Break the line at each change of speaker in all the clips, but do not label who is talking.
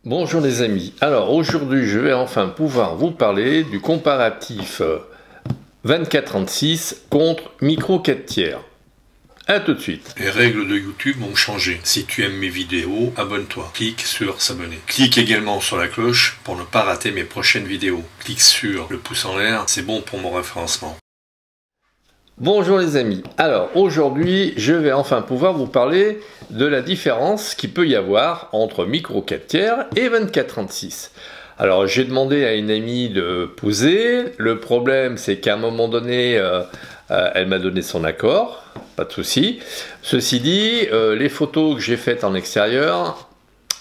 Bonjour les amis, alors aujourd'hui je vais enfin pouvoir vous parler du comparatif 24-36 contre micro 4 tiers. A tout de suite.
Les règles de YouTube ont changé. Si tu aimes mes vidéos, abonne-toi. Clique sur s'abonner. Clique également sur la cloche pour ne pas rater mes prochaines vidéos. Clique sur le pouce en l'air, c'est bon pour mon référencement.
Bonjour les amis, alors aujourd'hui je vais enfin pouvoir vous parler de la différence qu'il peut y avoir entre micro 4 tiers et 24-36. Alors j'ai demandé à une amie de poser, le problème c'est qu'à un moment donné elle m'a donné son accord, pas de souci. Ceci dit, les photos que j'ai faites en extérieur,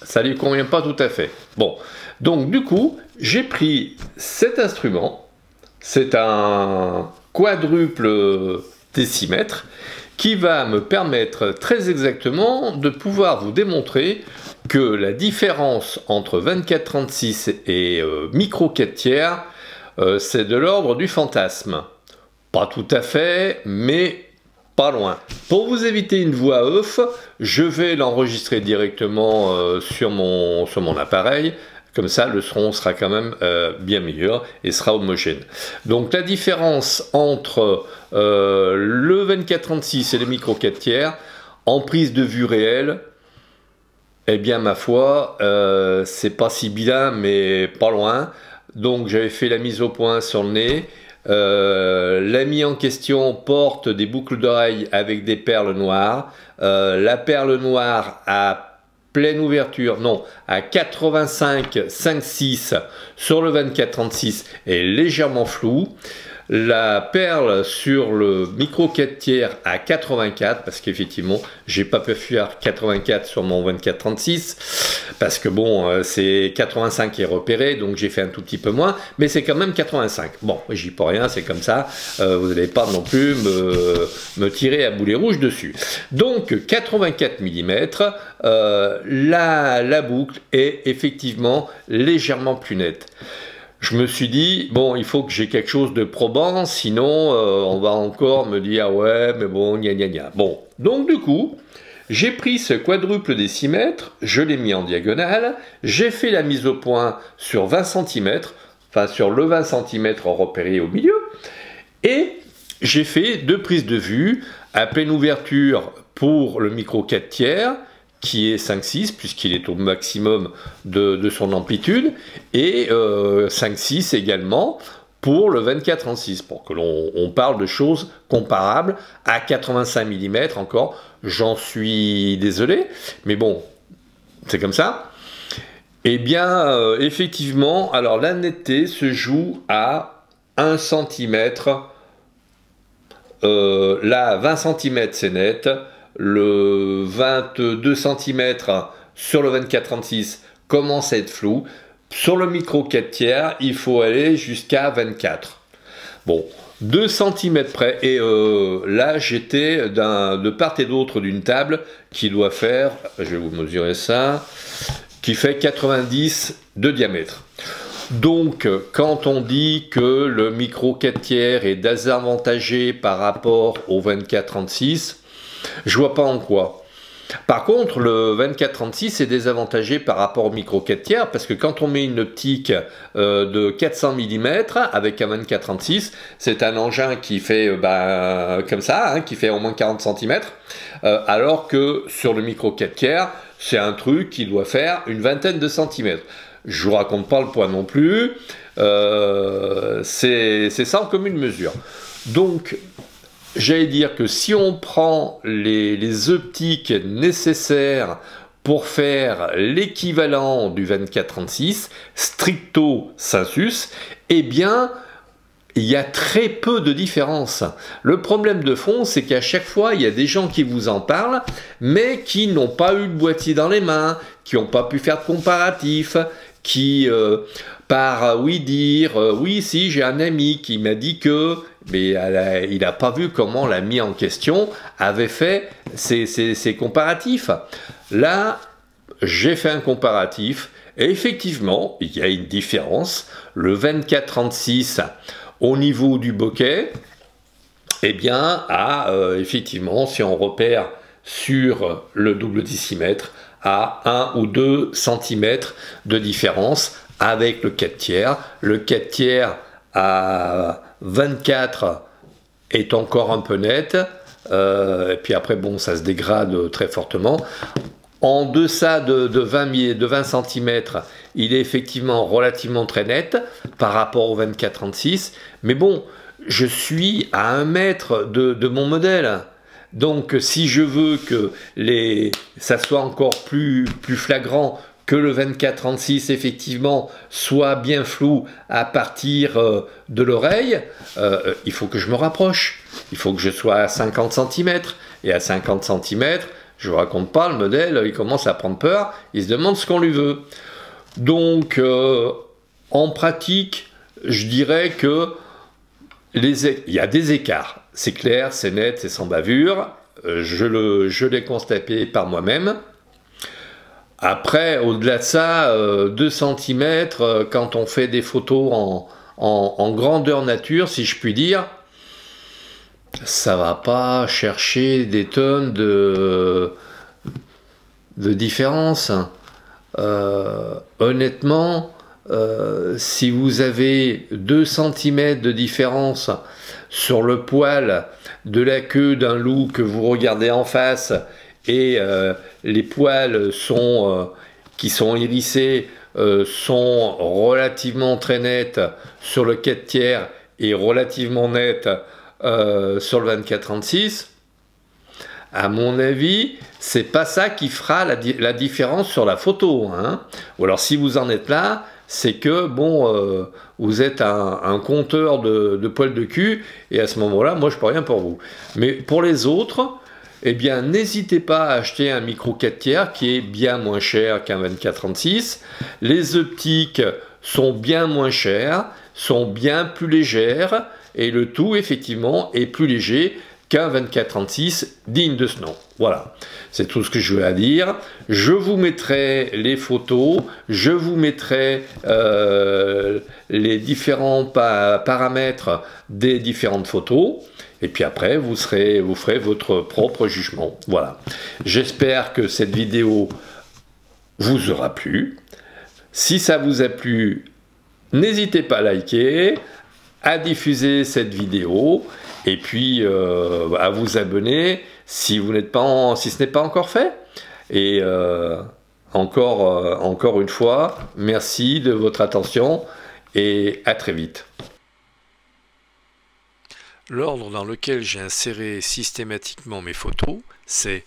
ça lui convient pas tout à fait. Bon, donc du coup j'ai pris cet instrument, c'est un quadruple décimètre qui va me permettre très exactement de pouvoir vous démontrer que la différence entre 24-36 et micro 4 tiers, c'est de l'ordre du fantasme. Pas tout à fait, mais pas loin. Pour vous éviter une voix off, je vais l'enregistrer directement sur mon appareil. Comme ça, le son sera quand même bien meilleur et sera homogène. Donc la différence entre le 24-36 et le micro 4 tiers, en prise de vue réelle, eh bien ma foi, c'est pas si bien, mais pas loin. Donc j'avais fait la mise au point sur le nez. L'ami en question porte des boucles d'oreilles avec des perles noires. La perle noire à pleine ouverture, non, à 85,5,6 sur le 24-36 est légèrement floue. La perle sur le micro 4 tiers à 84, parce qu'effectivement, j'ai pas pu faire 84 sur mon 24-36, parce que bon, c'est 85 qui est repéré, donc j'ai fait un tout petit peu moins, mais c'est quand même 85. Bon, j'y peux rien, c'est comme ça, vous n'allez pas non plus me tirer à boulet rouge dessus. Donc 84 mm, la boucle est effectivement légèrement plus nette. Je me suis dit, bon, il faut que j'ai quelque chose de probant, sinon on va encore me dire, ah ouais, mais bon, gna gna gna. Bon, donc du coup, j'ai pris ce quadruple décimètre, je l'ai mis en diagonale, j'ai fait la mise au point sur 20 cm, enfin sur le 20 cm repéré au milieu, et j'ai fait deux prises de vue à pleine ouverture pour le micro 4 tiers, qui est 5,6 puisqu'il est au maximum de son amplitude, et 5,6 également pour le 24-36, pour que l'on parle de choses comparables à 85 mm encore. J'en suis désolé, mais bon, c'est comme ça. Eh bien, effectivement, alors la netteté se joue à 1 cm. Là, 20 cm c'est net. Le 22 cm sur le 24-36 commence à être flou. Sur le micro 4 tiers, il faut aller jusqu'à 24. Bon, 2 cm près. Et là, j'étais de part et d'autre d'une table qui doit faire, je vais vous mesurer ça, qui fait 90 de diamètre. Donc, quand on dit que le micro 4 tiers est désavantagé par rapport au 24-36, je vois pas en quoi. Par contre, le 24-36 est désavantagé par rapport au micro 4 tiers parce que quand on met une optique de 400 mm avec un 24-36, c'est un engin qui fait comme ça, hein, qui fait au moins 40 cm, alors que sur le micro 4 tiers, c'est un truc qui doit faire une vingtaine de centimètres. Je vous raconte pas le poids non plus, c'est sans commune mesure. Donc, j'allais dire que si on prend les optiques nécessaires pour faire l'équivalent du 24-36, stricto sensus, eh bien, il y a très peu de différence. Le problème de fond, c'est qu'à chaque fois, il y a des gens qui vous en parlent, mais qui n'ont pas eu le boîtier dans les mains, qui n'ont pas pu faire de comparatif, qui, oui, si, j'ai un ami qui m'a dit que, mais il n'a pas vu comment l'ami en question avait fait ses comparatifs. Là, j'ai fait un comparatif, et effectivement, il y a une différence. Le 24-36, au niveau du bokeh, eh bien, effectivement, si on repère sur le double décimètre, à 1 ou 2 cm de différence avec le 4/3. Le 4/3 à 24 est encore un peu net, et puis après bon, ça se dégrade très fortement. En deçà de 20 cm, il est effectivement relativement très net par rapport au 24-36, mais bon, je suis à 1 mètre de mon modèle. Donc si je veux que ça soit encore plus flagrant, que le 24-36 effectivement soit bien flou à partir de l'oreille, il faut que je me rapproche. Il faut que je sois à 50 cm. Et à 50 cm, je ne vous raconte pas, le modèle, il commence à prendre peur, il se demande ce qu'on lui veut. Donc, en pratique, je dirais que il y a des écarts. C'est clair, c'est net, c'est sans bavure. Je l'ai constaté par moi-même. Après, au-delà de ça, 2 cm, quand on fait des photos en grandeur nature, si je puis dire, ça va pas chercher des tonnes de différence. Honnêtement, si vous avez 2 cm de différence sur le poil de la queue d'un loup que vous regardez en face et les poils qui sont hérissés sont relativement très nets sur le 4/3 et relativement nets sur le 24-36, à mon avis, c'est pas ça qui fera la différence sur la photo, hein. Ou alors si vous en êtes là, c'est que bon, vous êtes un compteur de poils de cul, et à ce moment-là, moi je peux rien pour vous. Mais pour les autres, eh bien n'hésitez pas à acheter un micro 4/3 qui est bien moins cher qu'un 24-36. Les optiques sont bien moins chères, sont bien plus légères, et le tout effectivement est plus léger qu'un 24-36 digne de ce nom. Voilà, c'est tout ce que je veux à dire. Je vous mettrai les photos, je vous mettrai les différents paramètres des différentes photos, et puis après vous ferez votre propre jugement. Voilà, j'espère que cette vidéo vous aura plu. Si ça vous a plu, n'hésitez pas à liker, à diffuser cette vidéo, et puis à vous abonner si ce n'est pas encore fait. Et encore une fois, merci de votre attention et à très vite.
L'ordre dans lequel j'ai inséré systématiquement mes photos, c'est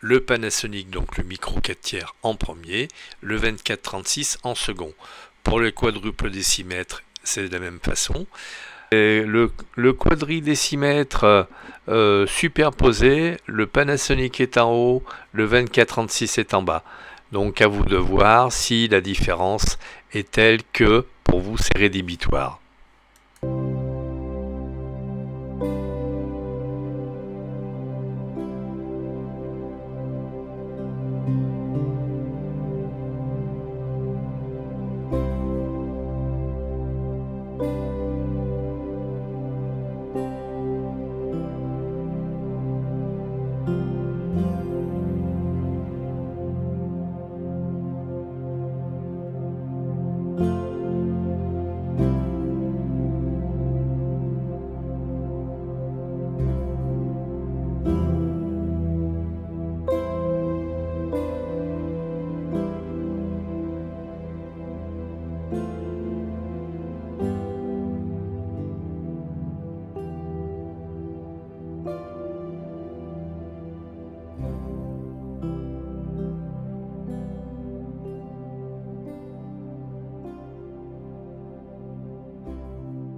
le Panasonic, donc le micro 4/3 en premier, le 24-36 en second. Pour les quadruples décimètres, c'est de la même façon. Et le quadridécimètre superposé, le Panasonic est en haut, le 24-36 est en bas. Donc à vous de voir si la différence est telle que pour vous c'est rédhibitoire.